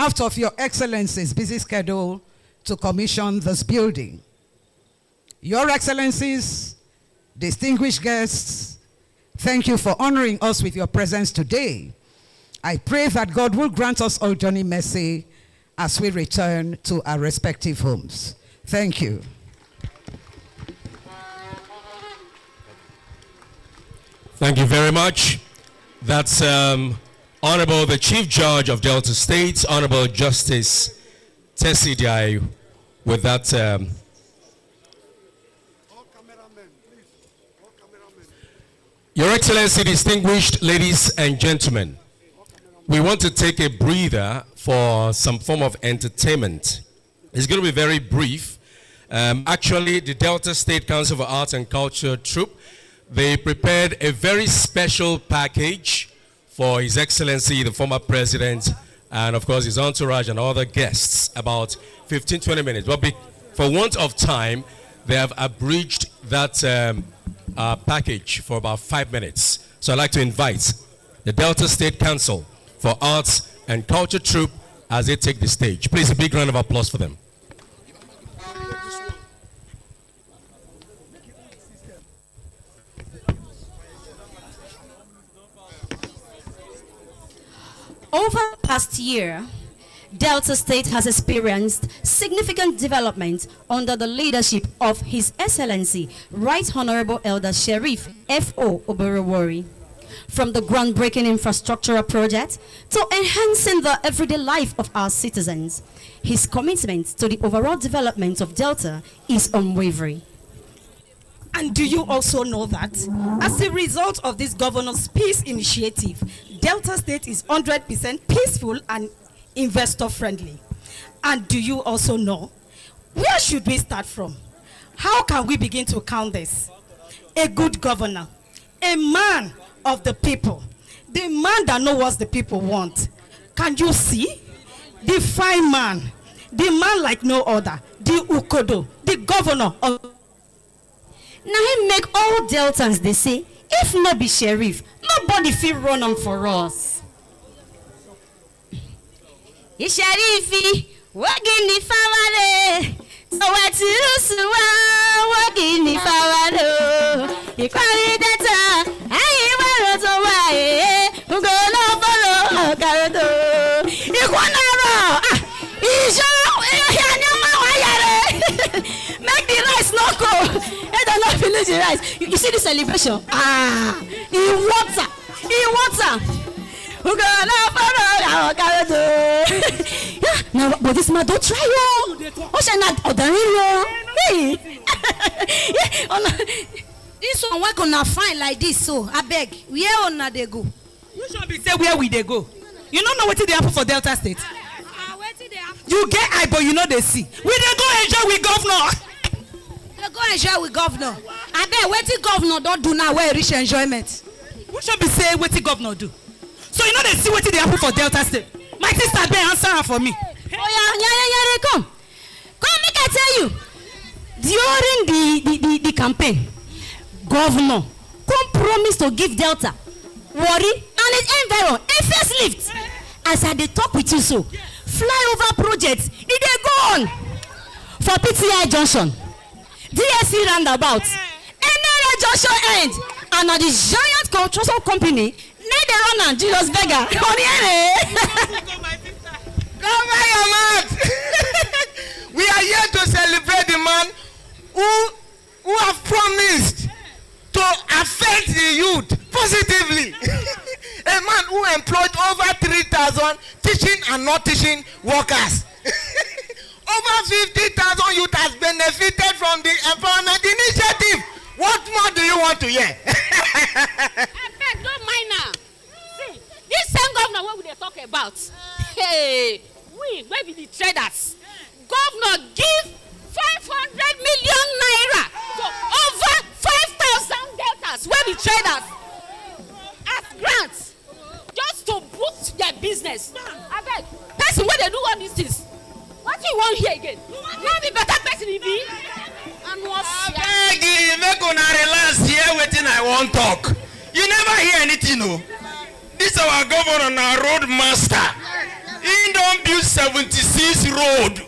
out of Your Excellency's busy schedule to commission this building. Your Excellencies, distinguished guests, thank you for honoring us with your presence today. I pray that God will grant us all journey mercy as we return to our respective homes. Thank you. Thank you very much. That's Honorable the Chief Judge of Delta State, Honorable Justice Tessie Diaye, with that. Your Excellency, distinguished ladies and gentlemen, we want to take a breather for some form of entertainment. It's going to be very brief. Actually, the Delta State Council for Arts and Culture troupe, they prepared a very special package for His Excellency, the former president, and of course his entourage and other guests, about 15-20 minutes. But for want of time, they have abridged that package for about 5 minutes. So I'd like to invite the Delta State Council for Arts and Culture troupe as they take the stage. Please, a big round of applause for them. Over the past year, Delta State has experienced significant development under the leadership of His Excellency, Right Honorable Elder Sheriff F.O. Oberewori. From the groundbreaking infrastructural project to enhancing the everyday life of our citizens, his commitment to the overall development of Delta is unwavering. And do you also know that as a result of this governor's peace initiative, Delta State is 100% peaceful and investor friendly? And do you also know, where should we start from? How can we begin to count this? A good governor, a man of the people, the man that knows what the people want. Can you see? The fine man, the man like no other, the Ukodo, the governor of. Now he make all Deltans, they say, if not be sheriff, nobody feel run on for us. Sheriffy, working the family. So what to do, working the family. You call it that, I want to why, who go no follow, Carado. You want to make the rice no go. I don't know village rice. You see the celebration? In water. Who go no follow, Carado. Now, but this man don't try you. Oh, shall not order you. This one work on a fine like this, so I beg. Where on they go? You should be say where we they go. You don't know what they happen for Delta State. You get eye, but you know they see. We they go enjoy with governor. They go enjoy with governor. I beg, what the governor don't do now where reach enjoyment? We should be say what the governor do. So you know they see what they happen for Delta State. My sister be answer for me. Oh yeah, come. Come, make I tell you. During the campaign, governor come promise to give Delta, Worry, and its environment a facelift. As I dey talk with you so, flyover project, it dey go on for PTI Junction, DSC roundabout, NRA Junction end, and at the giant construction company, now they run and Jesus beggar. Cover your mouth. We are here to celebrate the man who have promised to affect the youth positively. A man who employed over 3,000 teaching and not teaching workers. Over 50,000 youth has benefited from the employment initiative. What more do you want to hear? I beg, don't mind now. See, this same governor, what would they talk about? Hey, we, maybe the traders. Governor give 500 million naira to over 5,000 deltas where the traders as grants just to boost their business. I beg, person where they do all these things. What do you want here again? Now be better person he be. And what? I beg you, make una relax here waiting I won't talk. You never hear anything, no. This our governor, our road master. He He don't build 76 road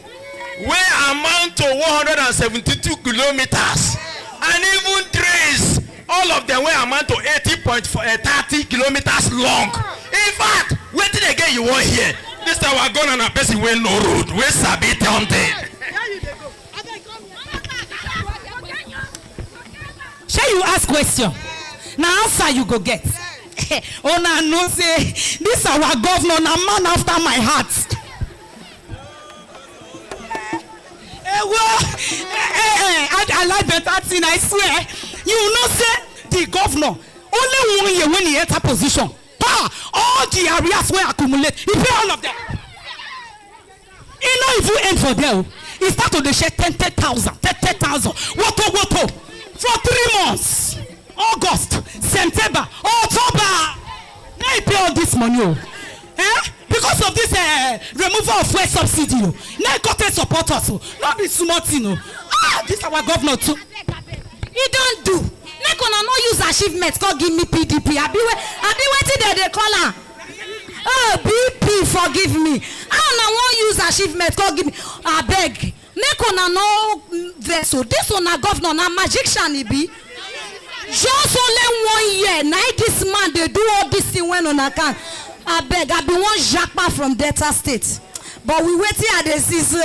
where amount to 172 kilometers. And even trains, all of them were amount to 80.30 kilometers long. In fact, wait till again you want here. This time we're going on a person where no road, where Sabi taunted. Shall you ask question? Now answer you go get. Oh, now no say this our governor, a man after my heart. I like better thing, I swear. You know say the governor only 1 year when he enter position. All the areas where accumulate, he pay all of them. He know if you end for them, he start to dey share 10,000. What? For 3 months. August, September, October. Now he pay all this money. Because of this removal of fuel subsidy. Now he got to support us. Not be smart, this our governor too. He don't do. Make una no use achievement call give me PDP. I be waiting they call her. Oh, BP, forgive me. I don't want use achievement call give me. I beg. Make una no vessel. This one a governor na magician he be. Just only 1 year. Now this man they do all this thing when una can. I beg. I be one japa from Delta State. But we waiting at the season.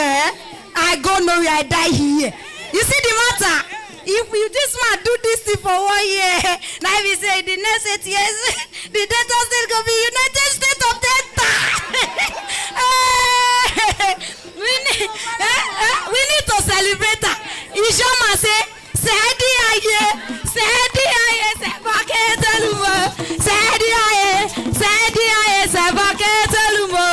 I go nowhere. I die here. You see the matter? If this man do this thing for 1 year, now we say the next 8 years, the Delta State will be United States of Delta. We need to celebrate her. Ishama say, Sedi aye, sebaketalumo, Sedi aye, sebaketalumo.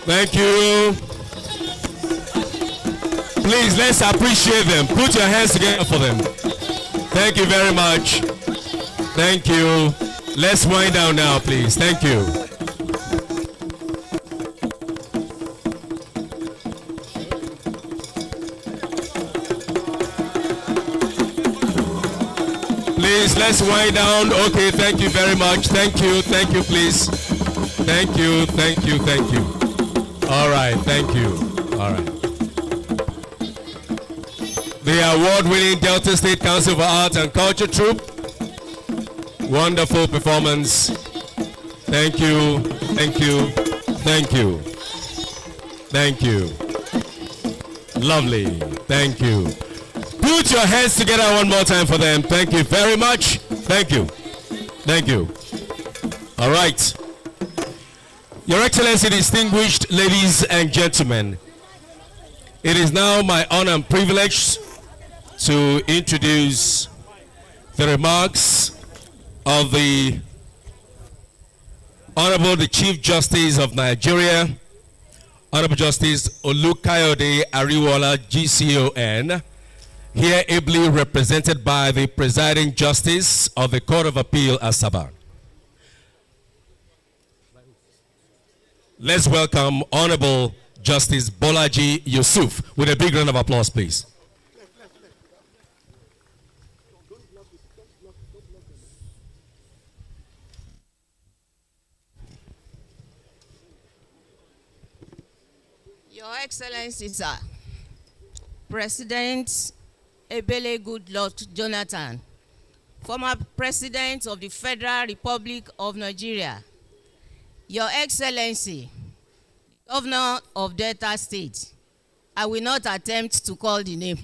Thank you. Please, let's appreciate them. Put your hands together for them. Thank you very much. Thank you. Let's wind down now, please. Thank you. Please, let's wind down. Okay, thank you very much. Thank you, please. Thank you. All right, thank you. All right. The award-winning Delta State Council for Arts and Culture troupe. Wonderful performance. Thank you. Lovely. Thank you. Put your hands together one more time for them. Thank you very much. Thank you. All right. Your Excellency, distinguished ladies and gentlemen, it is now my honor and privilege to introduce the remarks of the Honorable the Chief Justice of Nigeria, Honorable Justice Olukayode Ariwola, GCON, here ably represented by the Presiding Justice of the Court of Appeal, Asaba. Let's welcome Honorable Justice Bolaji Yusuf with a big round of applause, please. Your Excellency, sir, President Ebele Goodluck Jonathan, former President of the Federal Republic of Nigeria, Your Excellency, Governor of Delta State, I will not attempt to call the name.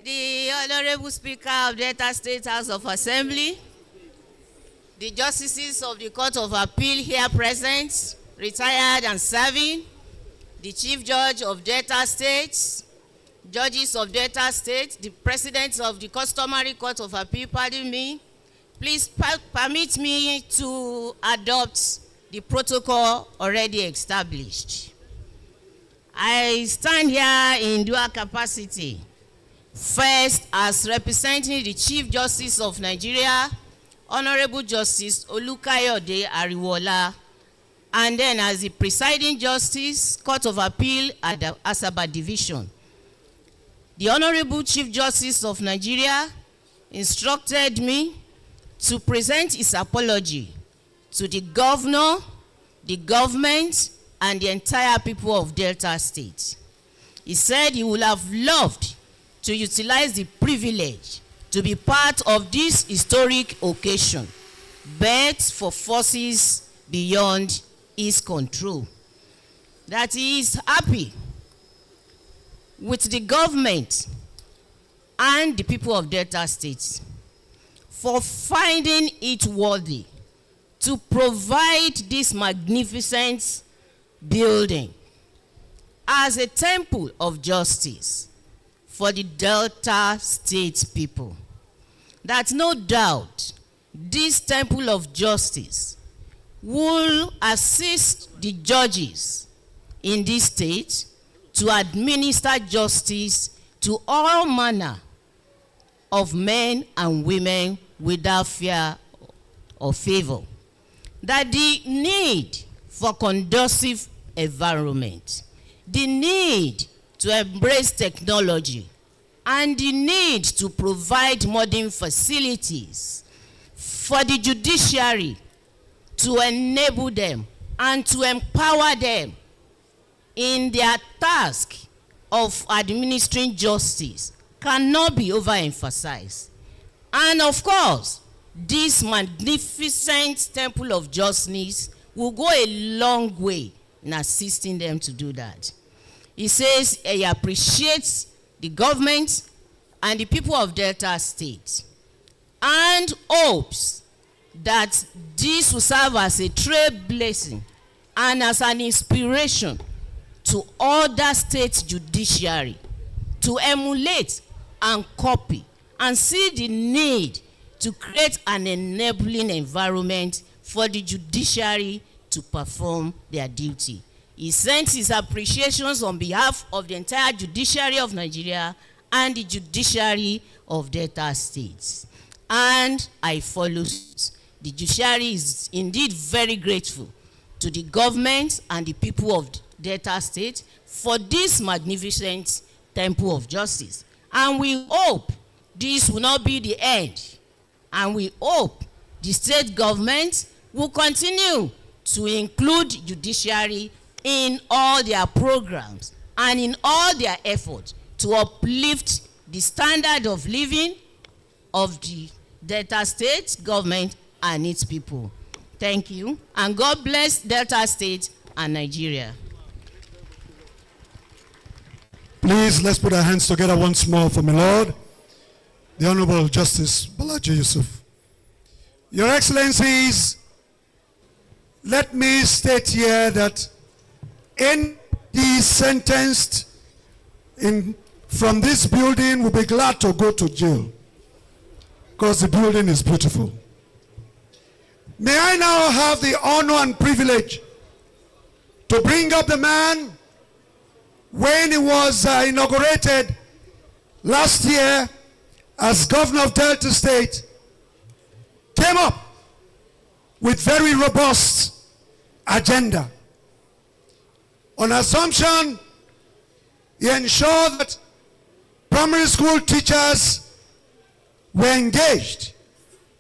The Honorable Speaker of Delta State House of Assembly, the Justices of the Court of Appeal here present, retired and serving, the Chief Judge of Delta State, Judges of Delta State, the President of the Customary Court of Appeal, pardon me, please permit me to adopt the protocol already established. I stand here in dual capacity, first as representing the Chief Justice of Nigeria, Honorable Justice Olukayode Ariwola, and then as the Presiding Justice, Court of Appeal at the Asaba Division. The Honorable Chief Justice of Nigeria instructed me to present his apology to the Governor, the government, and the entire people of Delta State. He said he would have loved to utilize the privilege to be part of this historic occasion, but for forces beyond his control. That he is happy with the government and the people of Delta State for finding it worthy to provide this magnificent building as a temple of justice for the Delta State people. That no doubt this temple of justice will assist the judges in this state to administer justice to all manner of men and women without fear or favor. That the need for conducive environment, the need to embrace technology, and the need to provide modern facilities for the judiciary to enable them and to empower them in their task of administering justice cannot be overemphasized. And of course, this magnificent temple of justice will go a long way in assisting them to do that. He says he appreciates the government and the people of Delta State and hopes that this will serve as a trailblazing and as an inspiration to other state judiciary to emulate and copy and see the need to create an enabling environment for the judiciary to perform their duty. He sends his appreciations on behalf of the entire judiciary of Nigeria and the judiciary of Delta States. And I follow suit. The judiciary is indeed very grateful to the government and the people of Delta State for this magnificent temple of justice. And we hope this will not be the end. And we hope the state government will continue to include judiciary in all their programs and in all their efforts to uplift the standard of living of the Delta State government and its people. Thank you, and God bless Delta State and Nigeria. Please, let's put our hands together once more for my Lord, the Honorable Justice Balaji Yusuf. Your Excellencies, let me state here that any sentenced from this building will be glad to go to jail because the building is beautiful. May I now have the honor and privilege to bring up the man when he was inaugurated last year as governor of Delta State, came up with very robust agenda. On assumption, he ensured that primary school teachers were engaged.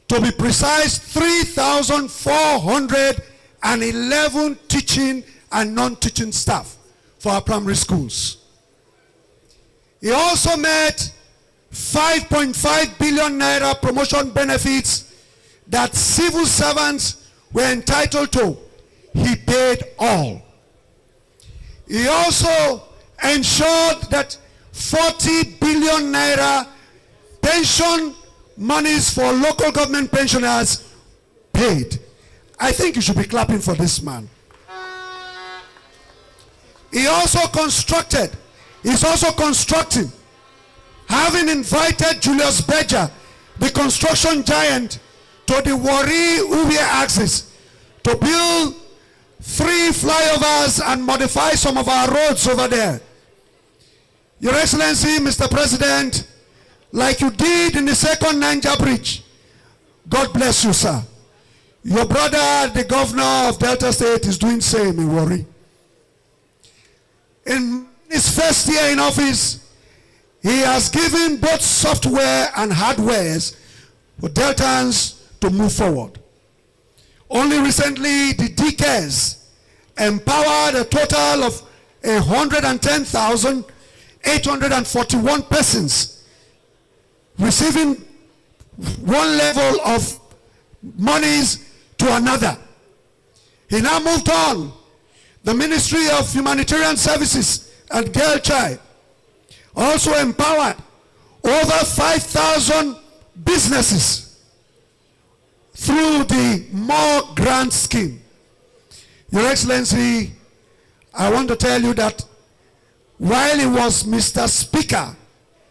To be precise, 3,411 teaching and non-teaching staff for our primary schools. He also made 5.5 billion naira promotion benefits that civil servants were entitled to. He paid all. He also ensured that 40 billion naira pension monies for local government pensioners paid. I think you should be clapping for this man. He also constructed, he's also constructing, having invited Julius Berger, the construction giant, to the Warri-Uwie axis to build 3 flyovers and modify some of our roads over there. Your Excellency, Mr. President, like you did in the second Niger Bridge, God bless you, sir. Your brother, the governor of Delta State, is doing same in Warri. In his first year in office, he has given both software and hardwares for Deltans to move forward. Only recently, the DKs empowered a total of 110,841 persons, receiving one level of monies to another. He now moved on. The Ministry of Humanitarian Services and Girl Child also empowered over 5,000 businesses through the More Grant Scheme. Your Excellency, I want to tell you that while he was Mr. Speaker,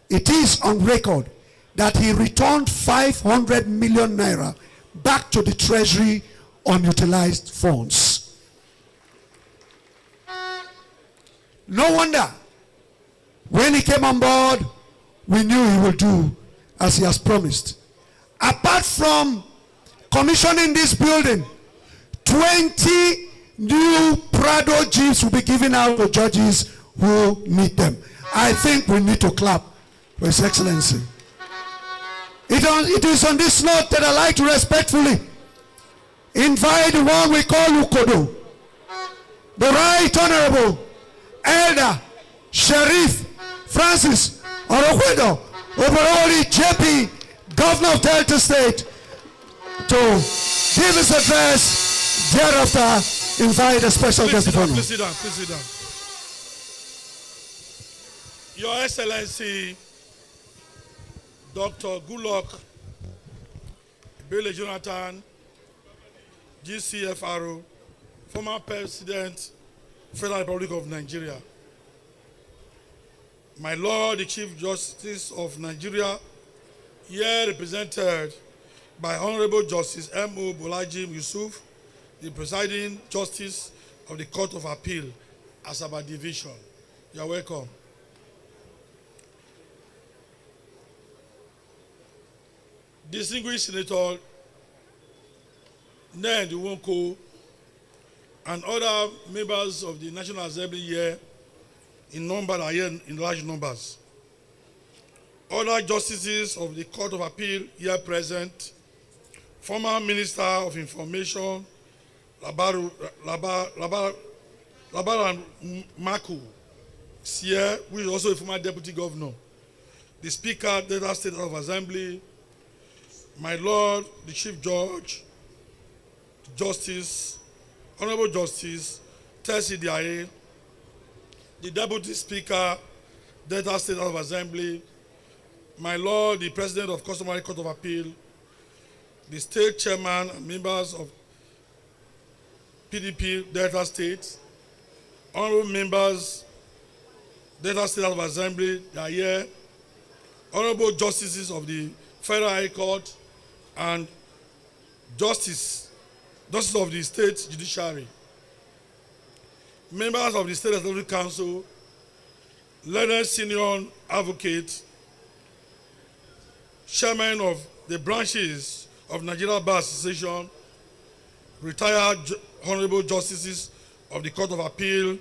it is on record that he returned 500 million naira back to the Treasury unutilized funds. No wonder when he came on board, we knew he would do as he has promised. Apart from commissioning this building, 20 new Prado jeeps will be given out to judges who need them. I think we need to clap for His Excellency. It is on this note that I like to respectfully invite the one we call Ukodo, the Right Honorable Elder Sheriff Francis Orokwedo Oberoli JP, Governor of Delta State, to give his address. Thereafter, invite a special guest of honor. Please sit down, please sit down. Your Excellency, Dr. Goodluck, Ebele Jonathan, GCFRO, former President, Federal Republic of Nigeria. My Lord, the Chief Justice of Nigeria, here represented by Honorable Justice M.O. Bolaji Yusuf, the presiding Justice of the Court of Appeal, Asaba Division. You are welcome. Distinguished Senator Ned Wonko and other members of the National Assembly here in number are here in large numbers. other justices of the Court of Appeal here present, former Minister of Information, Labaran Maku, here, who is also a former Deputy Governor, the Speaker, Delta State House of Assembly, my Lord, the Chief Judge, Justice, Honorable Justice, Tessie Diaye, the Deputy Speaker, Delta State House of Assembly, my Lord, the President of Customary Court of Appeal, the State Chairman and members of PDP Delta State, honorable members, Delta State House of Assembly, they are here, honorable justices of the Federal High Court, and justice of the State Judiciary, members of the State Executive Council, learned senior advocate, chairman of the branches of Nigeria Bar Association, retired honorable justices of the Court of Appeal,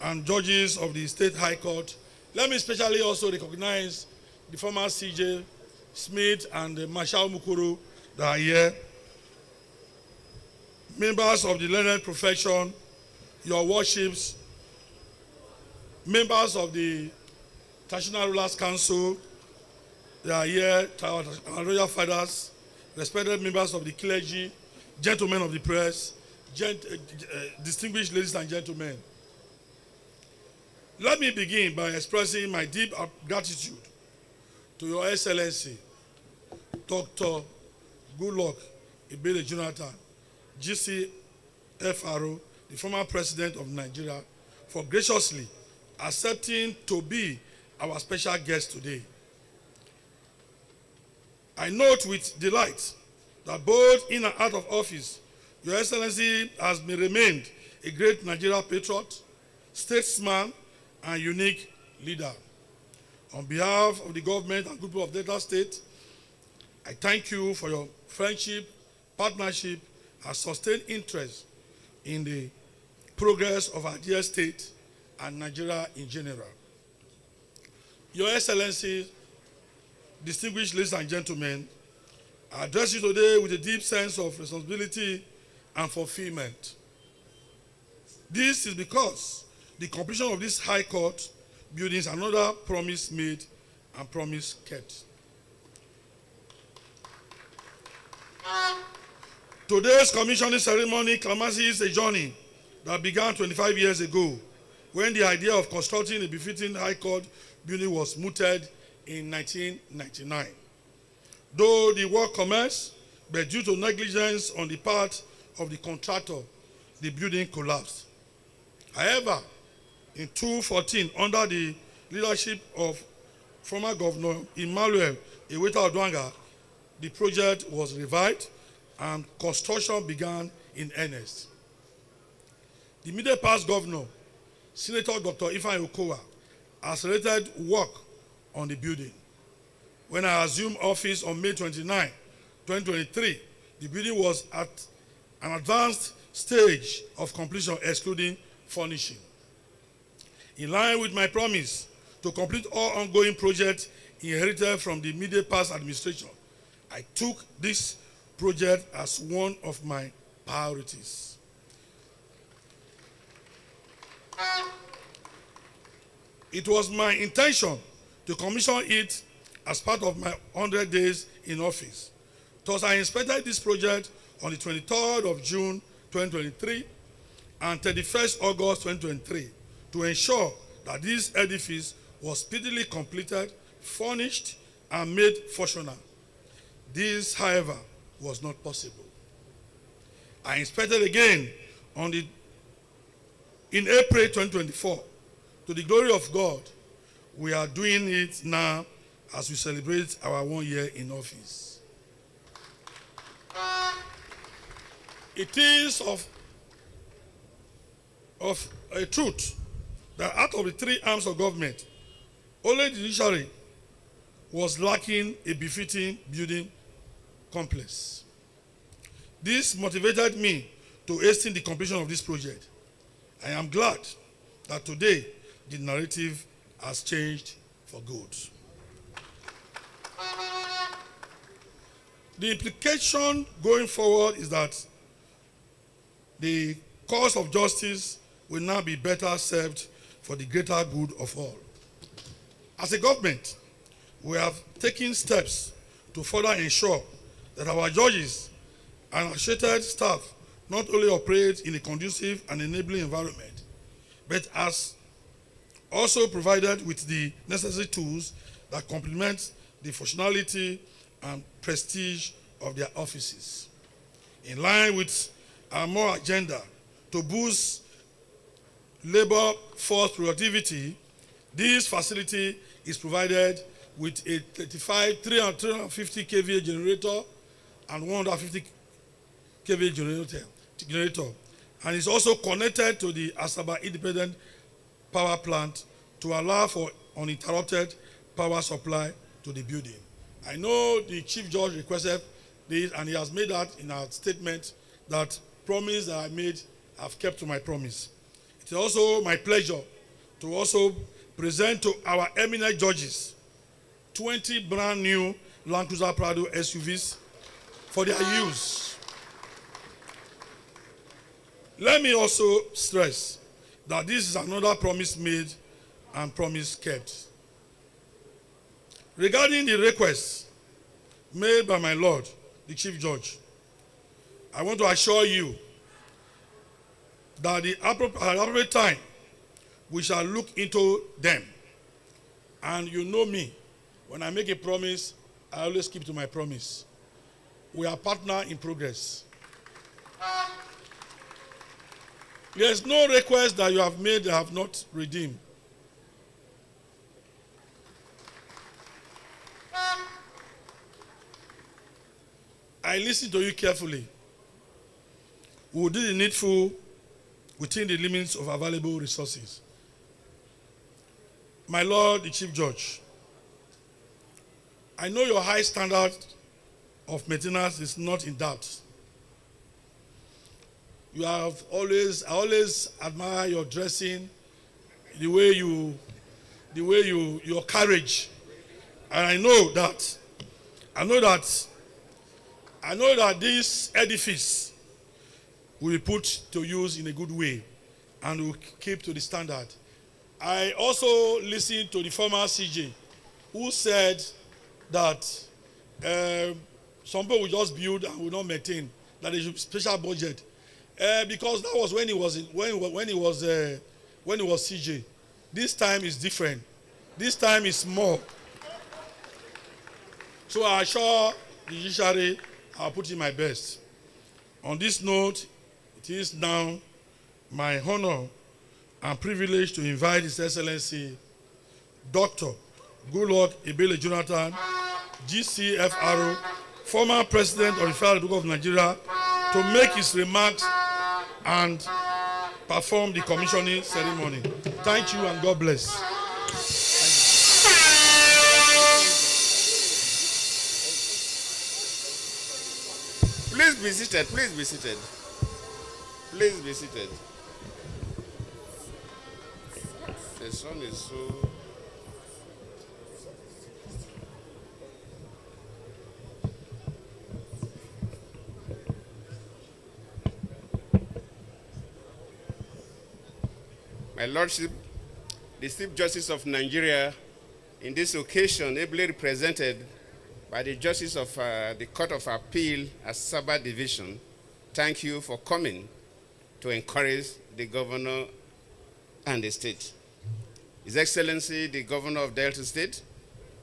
and judges of the State High Court. Let me especially also recognize the former CJ Smith and Marshal Mukuru that are here, members of the learned profession, your worships, members of the Traditional Rulers Council, they are here, our royal fathers, respected members of the clergy, gentlemen of the press, distinguished ladies and gentlemen. Let me begin by expressing my deep gratitude to Your Excellency, Dr. Goodluck Ebele Jonathan, GCFRO, the former president of Nigeria, for graciously accepting to be our special guest today. I note with delight that both in and out of office, Your Excellency has remained a great Nigeria patriot, statesman, and unique leader. On behalf of the government and people of Delta State, I thank you for your friendship, partnership, and sustained interest in the progress of our dear state and Nigeria in general. Your Excellency, distinguished ladies and gentlemen, I address you today with a deep sense of responsibility and fulfillment. This is because the completion of this High Court building is another promise made and promise kept. Today's commissioning ceremony classes a journey that began 25 years ago when the idea of constructing a befitting High Court building was mooted in 1999. Though the work commenced, but due to negligence on the part of the contractor, the building collapsed. However, in 2014, under the leadership of former Governor Emmanuel Eweta Odwanga, the project was revived and construction began in earnest. The immediate past governor, Senator Dr. Ifeanyi Okowa, accelerated work on the building. When I assumed office on May 29, 2023, the building was at an advanced stage of completion, excluding furnishing. In line with my promise to complete all ongoing projects inherited from the immediate past administration, I took this project as one of my priorities. It was my intention to commission it as part of my 100 days in office. Thus, I inspected this project on the 23rd of June 2023 and 31st August 2023 to ensure that this edifice was speedily completed, furnished, and made functional. This, however, was not possible. I inspected again in April 2024. To the glory of God, we are doing it now as we celebrate our 1 year in office. It is of a truth that out of the three arms of government, only the judiciary was lacking a befitting building complex. This motivated me to hasten the completion of this project. I am glad that today the narrative has changed for good. The implication going forward is that the cause of justice will now be better served for the greater good of all. As a government, we have taken steps to further ensure that our judges and associated staff not only operate in a conducive and enabling environment, but as also provided with the necessary tools that complement the functionality and prestige of their offices. In line with our more agenda to boost labor force productivity, this facility is provided with a 350 kVA generator and 150 kVA generator, and is also connected to the Asaba independent power plant to allow for uninterrupted power supply to the building. I know the Chief Judge requested this, and he has made that in our statement, that promise that I made, I've kept to my promise. It is also my pleasure to also present to our eminent judges 20 brand new Land Cruiser Prado SUVs for their use. Let me also stress that this is another promise made and promise kept. Regarding the request made by my Lord, the Chief Judge, I want to assure you that the appropriate time we shall look into them. And you know me, when I make a promise, I always keep to my promise. We are partner in progress. There is no request that you have made that have not redeemed. I listened to you carefully. We will do the needful within the limits of available resources. My Lord, the Chief Judge, I know your high standard of maintenance is not in doubt. I always admire your dressing, your courage. And I know that this edifice will be put to use in a good way and will keep to the standard. I also listened to the former CJ who said that some people will just build and will not maintain, that there is a special budget. Because that was when he was CJ. This time is different. This time is more. So I assure the judiciary I'll put in my best. On this note, it is now my honor and privilege to invite His Excellency Dr. Goodluck Ebele Jonathan, GCFRO, former President of the Federal Republic of Nigeria, to make his remarks and perform the commissioning ceremony. Thank you and God bless. Please be seated. Please be seated. Please be seated. The sun is so... My Lordship, the Chief Justice of Nigeria, in this occasion, ably represented by the Justice of the Court of Appeal, Asaba Division, thank you for coming to encourage the Governor and the State. His Excellency, the Governor of Delta State,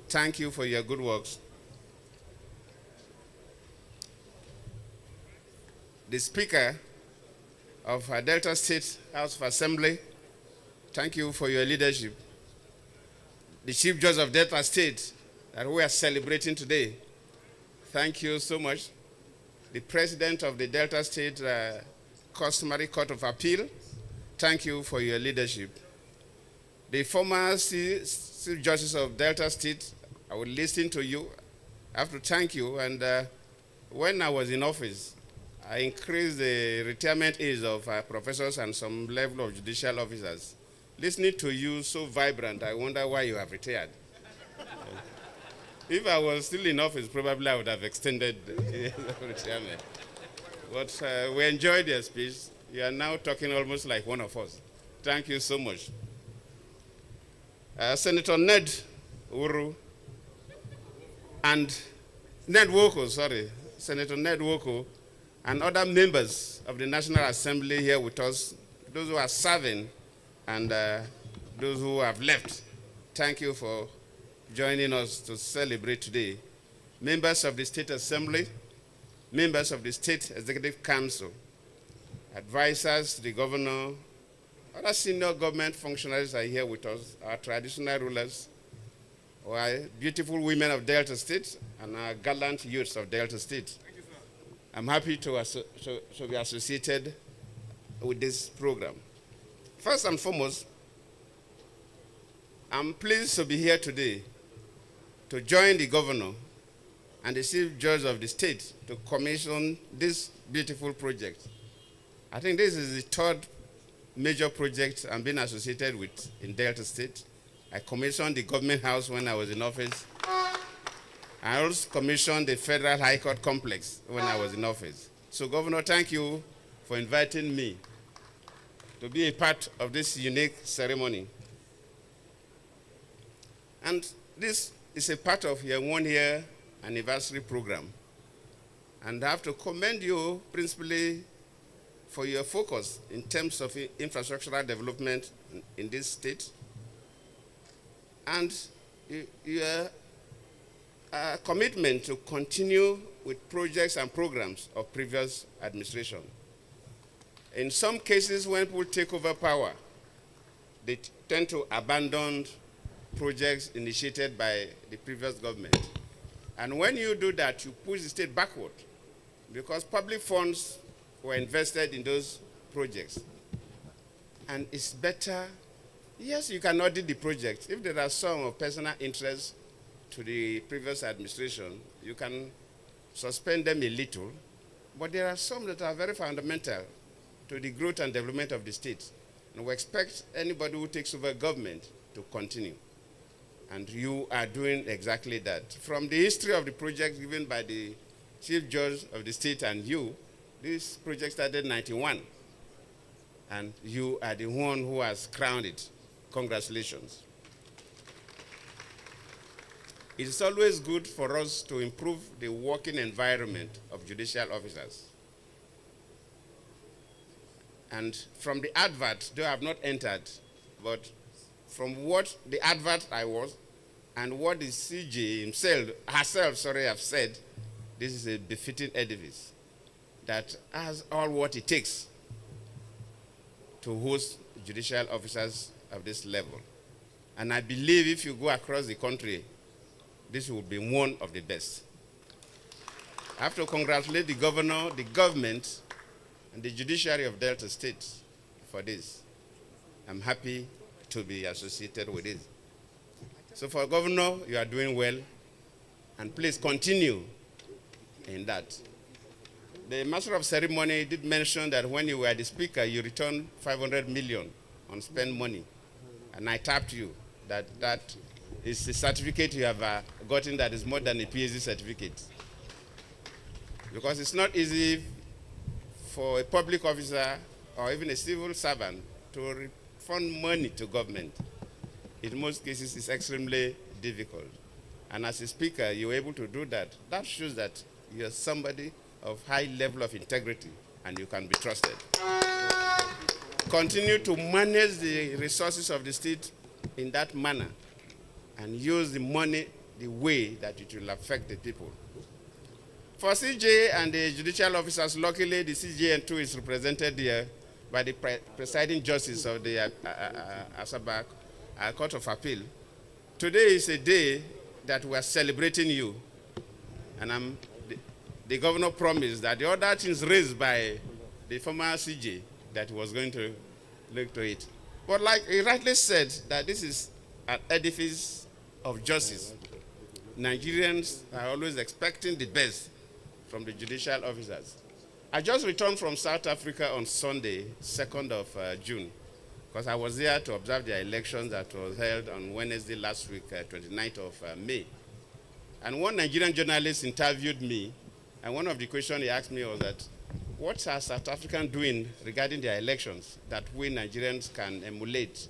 thank you for your good works. The Speaker of Delta State House of Assembly, thank you for your leadership. The Chief Judge of Delta State that we are celebrating today, thank you so much. The President of the Delta State Customary Court of Appeal, thank you for your leadership. The former Chief Justice of Delta State, I will listen to you. I have to thank you. And when I was in office, I increased the retirement age of professors and some level of judicial officers. Listening to you so vibrant, I wonder why you have retired. If I was still in office, probably I would have extended the retirement. But we enjoyed your speech. You are now talking almost like one of us. Thank you so much. Senator Ned Uru and Ned Woko, Senator Ned Woko and other members of the National Assembly here with us, those who are serving and those who have left. Thank you for joining us to celebrate today. Members of the State Assembly, members of the State Executive Council, advisors to the governor, other senior government functionaries are here with us, our traditional rulers, our beautiful women of Delta State, and our gallant youths of Delta State. I'm happy to be associated with this program. First and foremost, I'm pleased to be here today to join the governor and the chief judge of the state to commission this beautiful project. I think this is the third major project I'm being associated with in Delta State. I commissioned the government house when I was in office. I also commissioned the Federal High Court complex when I was in office. So, Governor, thank you for inviting me to be a part of this unique ceremony. And this is a part of your one-year anniversary program. And I have to commend you principally for your focus in terms of infrastructural development in this state and your commitment to continue with projects and programs of previous administration. In some cases, when people take over power, they tend to abandon projects initiated by the previous government. And when you do that, you push the state backward because public funds were invested in those projects. And it's better, yes, you can audit the project. If there are some of personal interest to the previous administration, you can suspend them a little, but there are some that are very fundamental to the growth and development of the state. And we expect anybody who takes over government to continue. And you are doing exactly that. From the history of the project given by the chief judge of the state and you, this project started in 91. And you are the one who has crowned it. Congratulations. It is always good for us to improve the working environment of judicial officers. And from the advert, though I have not entered, but from what the advert I was and what the CJ herself have said, this is a befitting edifice that has all what it takes to host judicial officers of this level. And I believe if you go across the country, this will be one of the best. I have to congratulate the governor, the government, and the judiciary of Delta State for this. I'm happy to be associated with it. So for governor, you are doing well, and please continue in that. The master of ceremony did mention that when you were the speaker, you returned 500 million on spent money, and I tapped you that is the certificate you have gotten that is more than a PhD certificate. Because it's not easy for a public officer or even a civil servant to refund money to government. In most cases, it's extremely difficult. And as a speaker, you're able to do that. That shows that you're somebody of high level of integrity and you can be trusted. Continue to manage the resources of the state in that manner and use the money the way that it will affect the people. For CJ and the judicial officers, luckily the CJN2 is represented here by the presiding justice of the Asaba Court of Appeal. Today is a day that we are celebrating you. And the governor promised that the other things raised by the former CJ that he was going to look to it. But like he rightly said, that this is an edifice of justice. Nigerians are always expecting the best from the judicial officers. I just returned from South Africa on Sunday, 2nd of June, because I was there to observe the elections that was held on Wednesday last week, 29th of May. And one Nigerian journalist interviewed me, and one of the questions he asked me was that, what are South Africans doing regarding their elections that we Nigerians can emulate?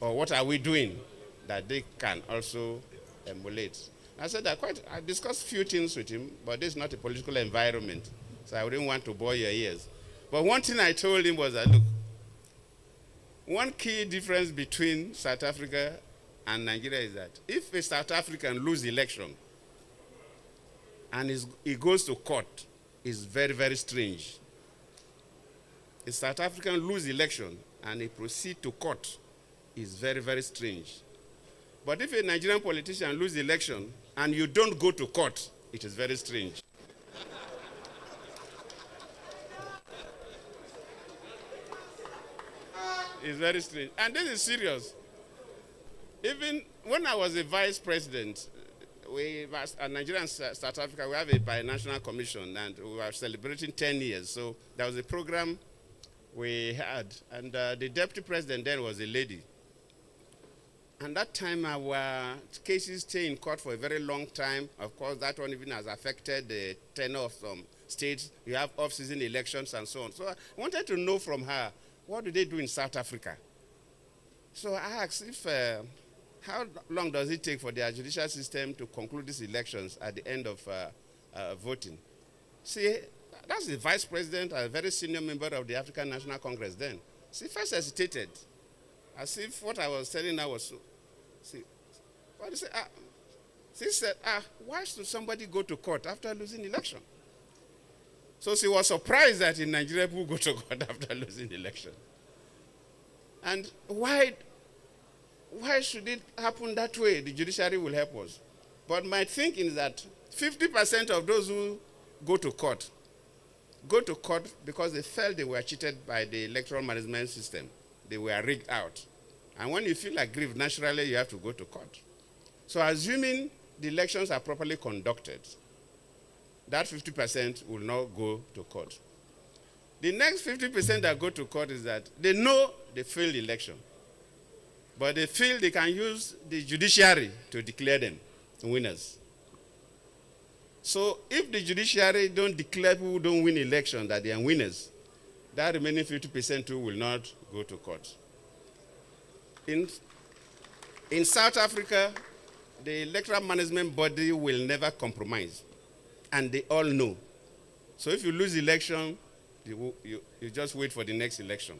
Or what are we doing that they can also emulate? I said I discussed a few things with him, but this is not a political environment, so I wouldn't want to bore your ears. But one thing I told him was that, look, one key difference between South Africa and Nigeria is that if a South African loses election and he goes to court, it's very, very strange. A South African loses election and he proceeds to court, is very, very strange. But if a Nigerian politician loses election and you don't go to court, it is very strange. It's very strange. And this is serious. Even when I was a vice president, Nigeria and South Africa, we have a binational commission, and we were celebrating 10 years. So there was a program we had, and the deputy president then was a lady. And that time our cases stay in court for a very long time. Of course, that one even has affected the tenure of some states. You have off-season elections and so on. So I wanted to know from her, what do they do in South Africa? So I asked how long does it take for the judicial system to conclude these elections at the end of voting? See, that's the vice president, a very senior member of the African National Congress then. She first hesitated, as if what I was telling her was so. She said, why should somebody go to court after losing election? So she was surprised that in Nigeria people go to court after losing election. And why should it happen that way? The judiciary will help us. But my thinking is that 50% of those who go to court because they felt they were cheated by the electoral management system. They were rigged out. And when you feel aggrieved, naturally you have to go to court. So assuming the elections are properly conducted, that 50% will not go to court. The next 50% that go to court is that they know they failed the election, but they feel they can use the judiciary to declare them winners. So if the judiciary don't declare people who don't win election that they are winners, that remaining 50% too will not go to court. In South Africa, the electoral management body will never compromise, and they all know. So if you lose election, you just wait for the next election.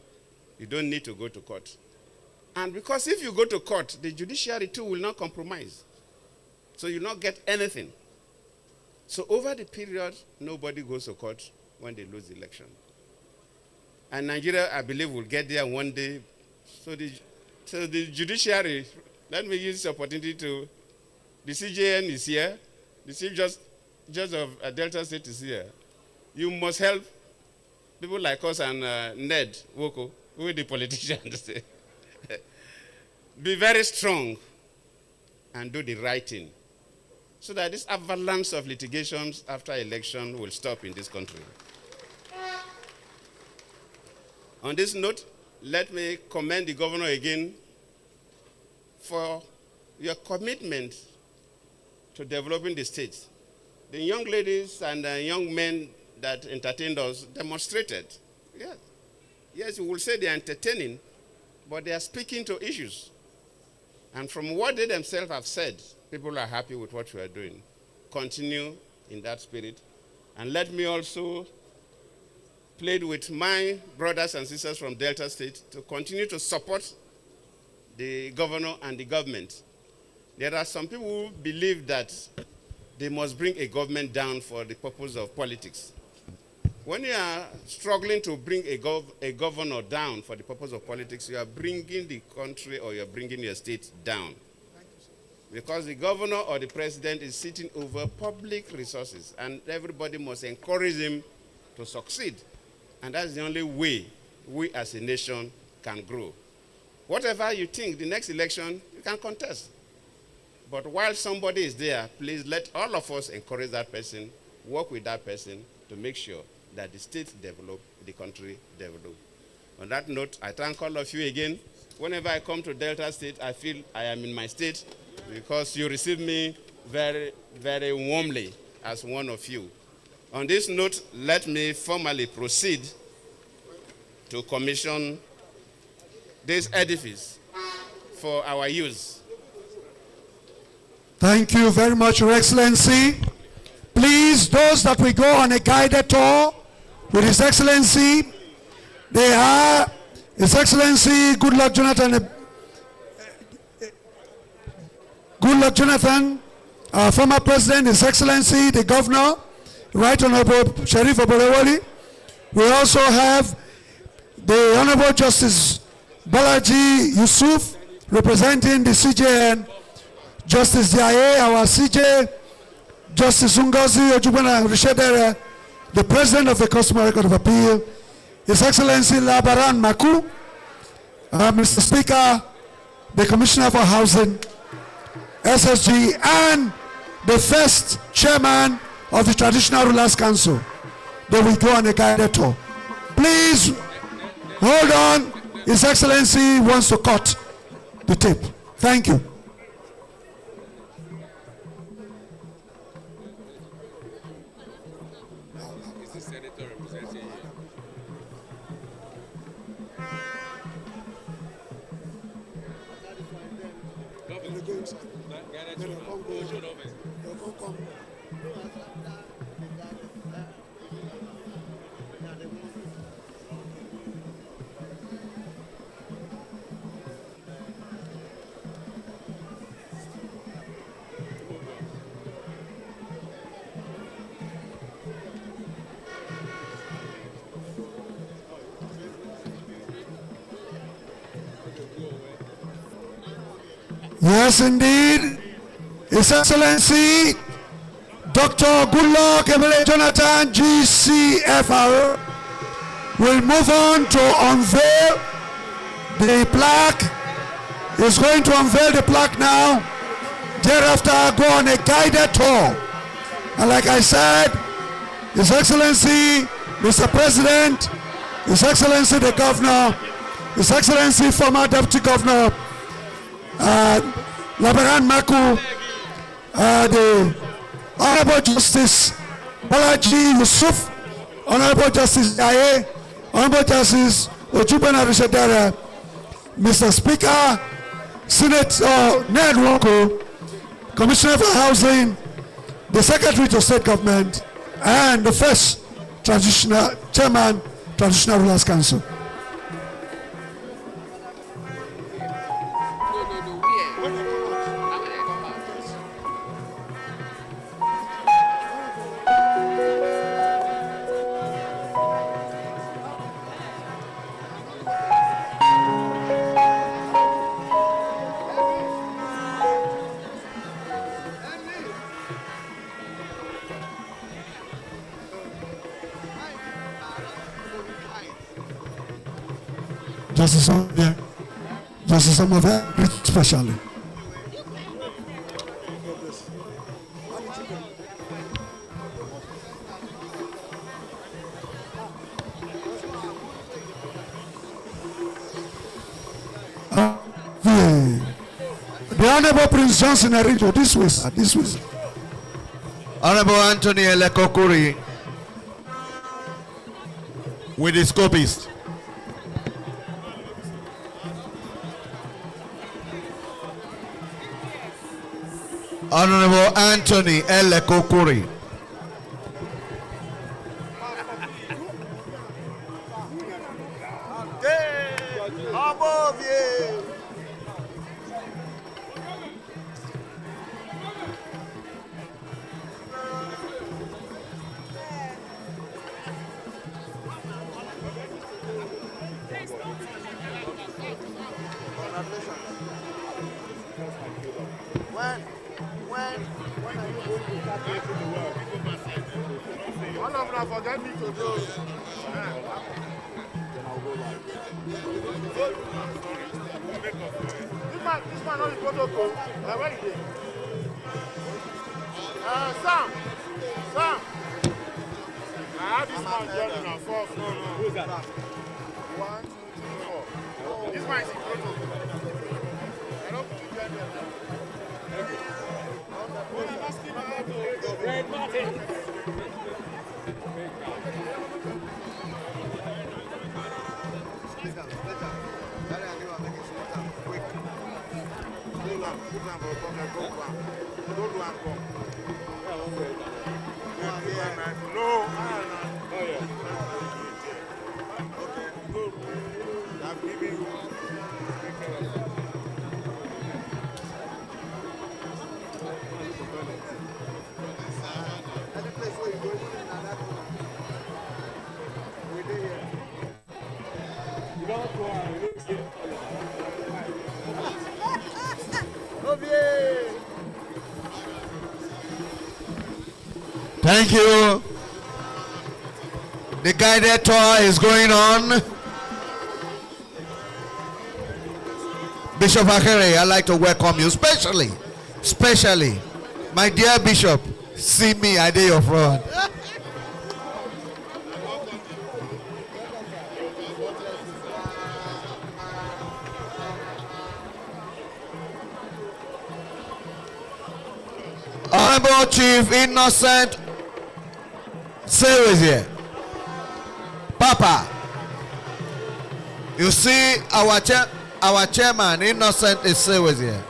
You don't need to go to court. And because if you go to court, the judiciary too will not compromise. So you not get anything. So over the period, nobody goes to court when they lose the election. And Nigeria, I believe, will get there one day. So the judiciary, let me use this opportunity to, the CJN is here, the Chief Judge of Delta State is here. You must help people like us and Ned Woko, who are the politicians. Be very strong and do the right thing, so that this avalanche of litigations after election will stop in this country. On this note, let me commend the governor again for your commitment to developing the state. The young ladies and young men that entertained us demonstrated. Yes, you will say they are entertaining, but they are speaking to issues. And from what they themselves have said, people are happy with what we are doing. Continue in that spirit. And let me also plead with my brothers and sisters from Delta State to continue to support the governor and the government. There are some people who believe that they must bring a government down for the purpose of politics. When you are struggling to bring a governor down for the purpose of politics, you are bringing the country or you are bringing your state down. Because the governor or the president is sitting over public resources, and everybody must encourage him to succeed. And that's the only way we as a nation can grow. Whatever you think, the next election, you can contest. But while somebody is there, please let all of us encourage that person, work with that person to make sure that the state develop, the country develop. On that note, I thank all of you again. Whenever I come to Delta State, I feel I am in my state because you receive me very, very warmly as one of you. On this note, let me formally proceed to commission this edifice for our use. Thank you very much, Your Excellency. Please, those that will go on a guided tour with His Excellency, they are His Excellency Goodluck Jonathan, our former president, His Excellency the Governor, Right Honorable Sheriff Ebele. We also have the Honorable Justice Balaji Yusuf, representing the CJN, Justice Diaye, our CJ, Justice Ungozi Ojubana Rishedere, the President of the Customer Record of Appeal, His Excellency Labaran Maku, Mr. Speaker, the Commissioner for Housing, SSG, and the first Chairman of the Traditional Rulers Council. They will go on a guided tour. Please hold on. His Excellency wants to cut the tape. Thank you. Yes, indeed. His Excellency, Dr. Goodluck Ebele Jonathan, GCFR, will move on to unveil the plaque. He's going to unveil the plaque now. Thereafter, go on a guided tour. And like I said, His Excellency, Mr. President, His Excellency the Governor, His Excellency former Deputy Governor, Labaran Maku, the Honorable Justice Balaji Yusuf, Honorable Justice Diaye, Honorable Justice Ojubana Rishedere, Mr. Speaker, Senator Ned Woko, Commissioner for Housing, the Secretary to State Government, and the first Chairman, Traditional Rulers Council. Justice Samuel, Justice Samuel, especially. The Honorable Prince Johnson Arito, this way, sir, this way. Honorable Anthony Elekokuri, with the scopist. Honorable Anthony Elekokuri. When are you going to start making the work? All of them forget me to do. Then I'll go back. This man only protocol. Where is it? Sam. I have this man joining on 4. No. Who's that? 1, 2, 3, 4. This man is in protocol. I don't put it there. Thank you. The guided tour is going on. Bishop Akere, I'd like to welcome you, especially, my dear Bishop. See me, I did your front. Honorable Chief Innocent Sewis here. Papa, you see our chairman Innocent is Sewis here.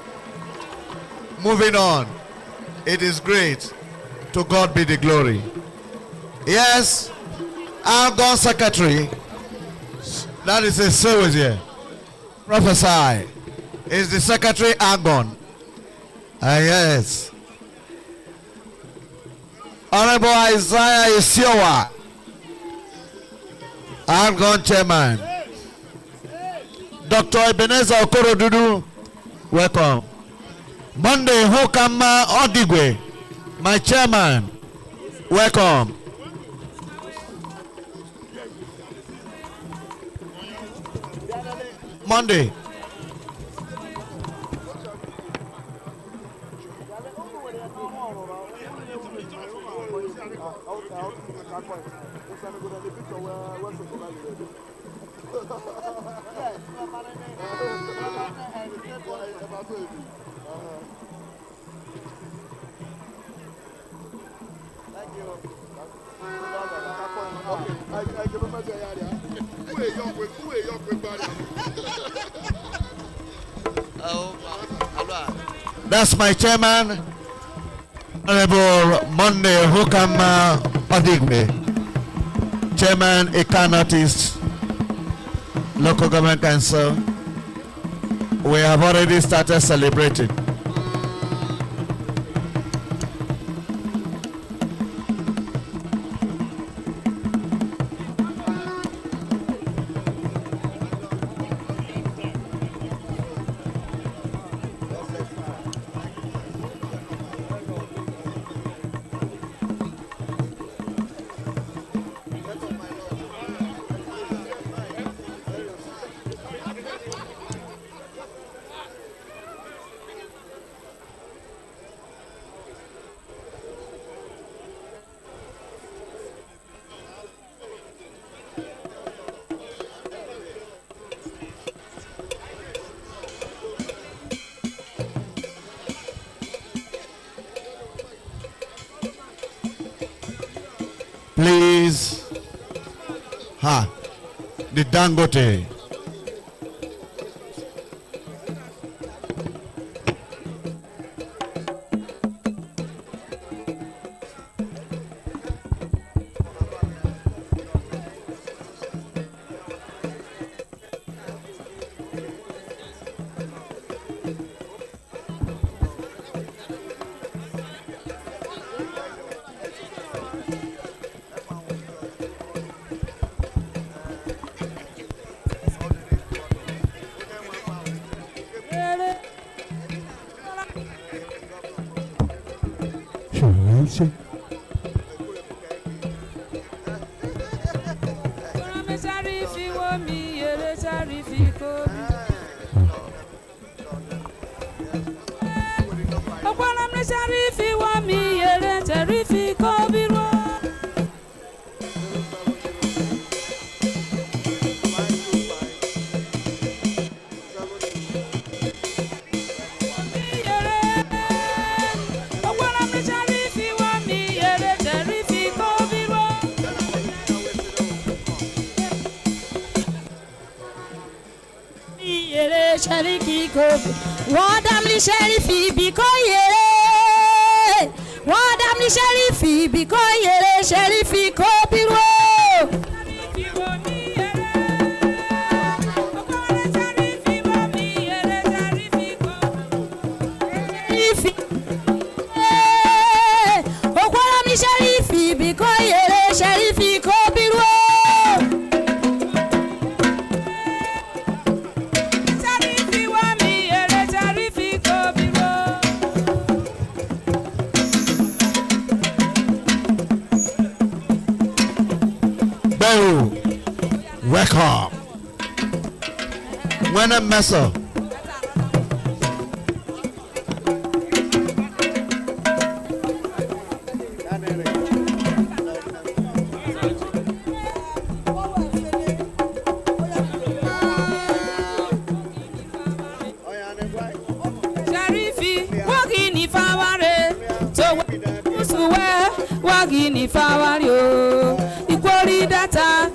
Moving on. It is great. To God be the glory. Yes, our God secretary, that is a Sewis here. Prophesy. Is the secretary Argon? Yes. Honorable Isaiah Isiowa, Argon chairman. Dr. Ebenezer Okorodudu, welcome. Monday Hokama Odigwe, my chairman, welcome. Monday. That's my chairman, Honorable Monday Hukama Odigme, Chairman Ekan Artist, Local Government Council. We have already started celebrating. Please, the Dangote. Shariki ko. Wadamli Sharifi bikoye. Wadamli Sharifi bikoye. Sharifi ko biro. Sharifi bikoye. Sharifi ko biro. Welcome. When a messer. Sharifi, wagini faware. So usuwe, wagini faware. Ikwori data.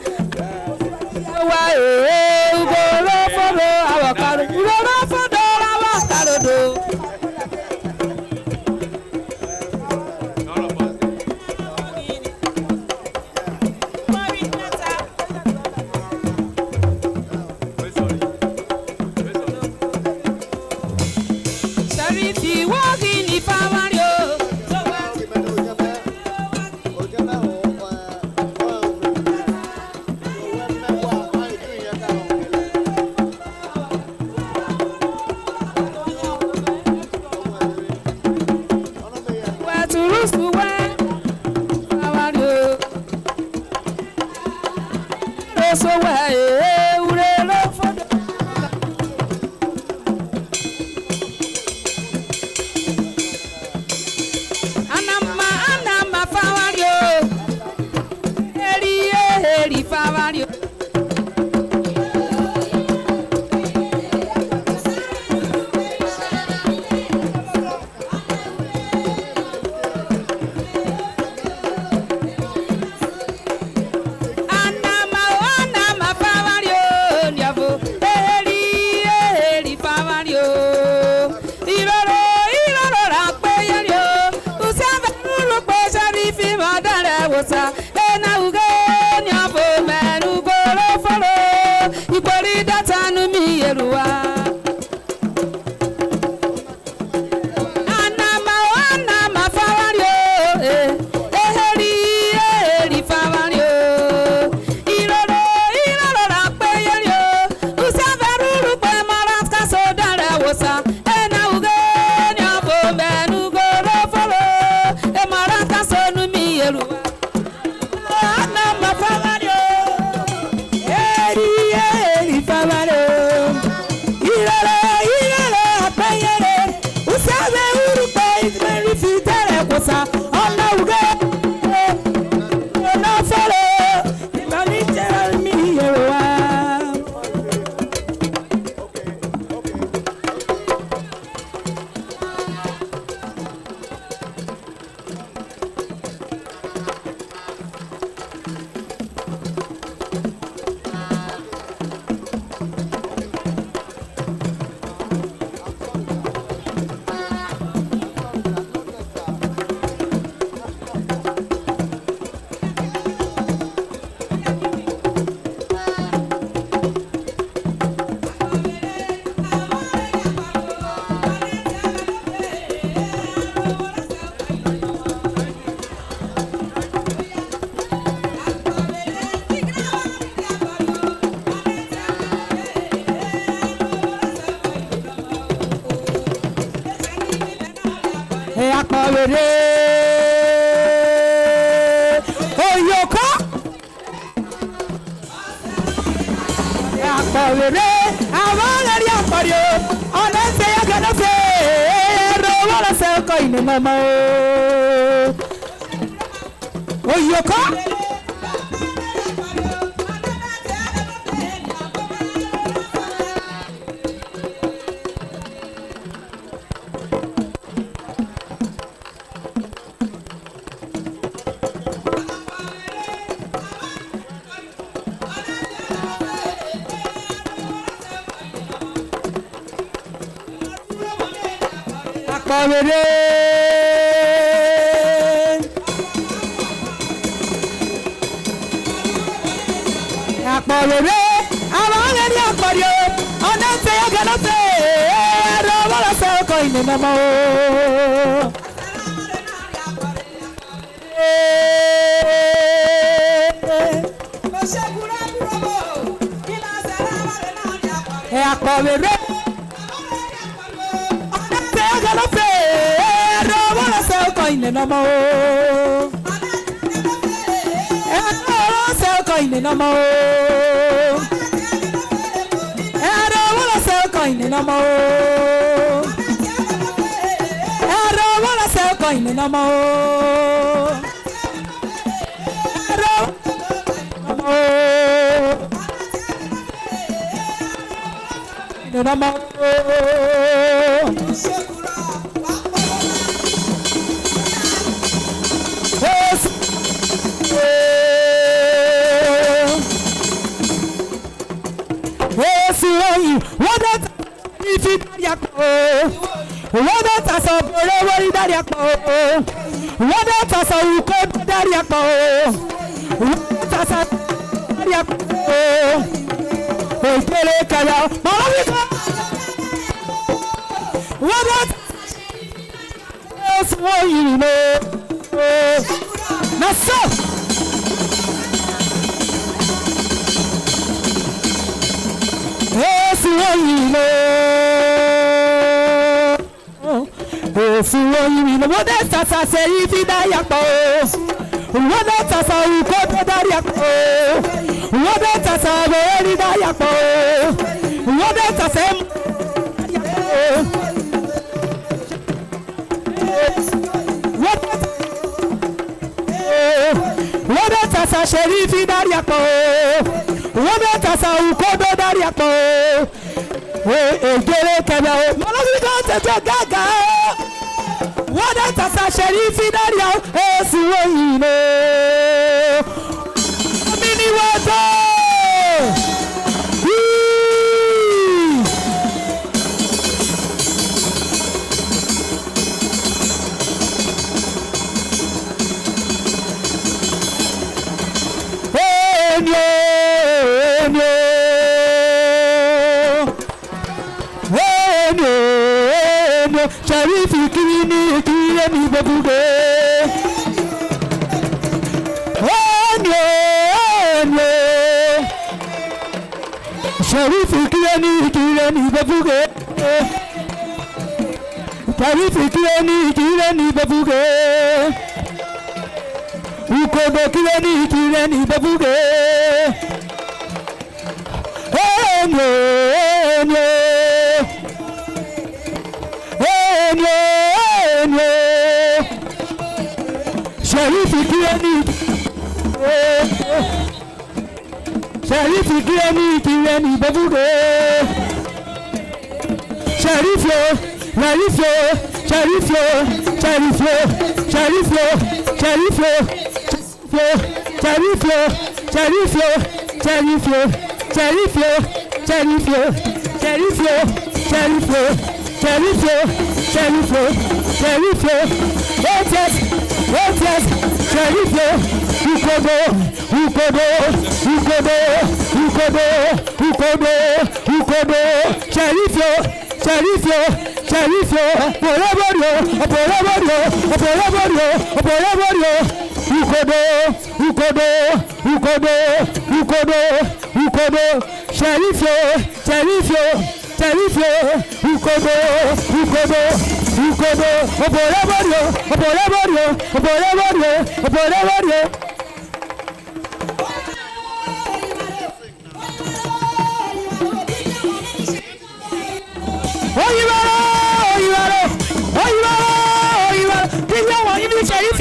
Akọ̀wéré. Akọ̀wéré. Àwọn ọ̀rẹ́ ní àkọ́rí o. Ọ̀nà tẹ ẹ̀gẹ́ lọ́sẹ̀. Ẹ̀rọ wọ́n fẹ́ ọkọ̀ ìnìyàn mọ́ o. Akọ̀wéré. Ọ̀nà tẹ ẹ̀gẹ́ lọ́sẹ̀. Ẹ̀rọ wọ́n fẹ́ ọkọ̀ ìnìyàn mọ́ o. Ẹ̀rọ wọ́n fẹ́ ọkọ̀ ìnìyàn mọ́ o. Ẹ̀rọ wọ́n fẹ́ ọkọ̀ ìnìyàn mọ́ o. Ẹ̀rọ wọ́n fẹ́ ọkọ̀ ìnìyàn mọ́ o. Ẹ̀rọ ìnìyàn mọ́ o. Wọ́n dẹ́ ìfi dárí àpò wọ́n dẹ́ tàṣọ bọ̀rọ̀ wọ́rí dárí àpò wọ́n dẹ́ tàṣọ òkò dárí àpò wọ́n dẹ́ tàṣọ dárí àpò òkèlè kẹlẹ màmá mi kọ́ wọ́n dẹ́ tàṣọ wọ́n yìí lọ na so. Èsì oyin lọ, èsì oyin lọ. Wọ́n dẹ́ tàṣà sẹ́yìn fi dáyà pọ̀ o. Wọ́n dẹ́ tàṣà òkò tó dáyà pọ̀ o. Wọ́n dẹ́ tàṣà àbẹ̀rẹ̀ dáyà pọ̀ o. Wọ́n dẹ́ tàṣà ẹ̀mú dáyà pọ̀ o. Wọ́n dẹ́ tàṣà sẹ́yìn fi dáyà pọ̀ o. Wọ́n bẹ tàṣà òkòdó dárí àpò ègèrè kẹlẹ o mọlọ́sí kan tètè gàgà o wọ́n bẹ tàṣà ṣẹ̀rí fi dárí àpò èsì wọ̀nyí lé omi ni wọ́n tó. Sheriff kiri ni kiri ni babuge. Sheriff kiri ni babuge. Sheriff kiri ni babuge. Ukodo kiri ni babuge. Sheriff kireni babuge. Sheriff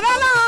Mara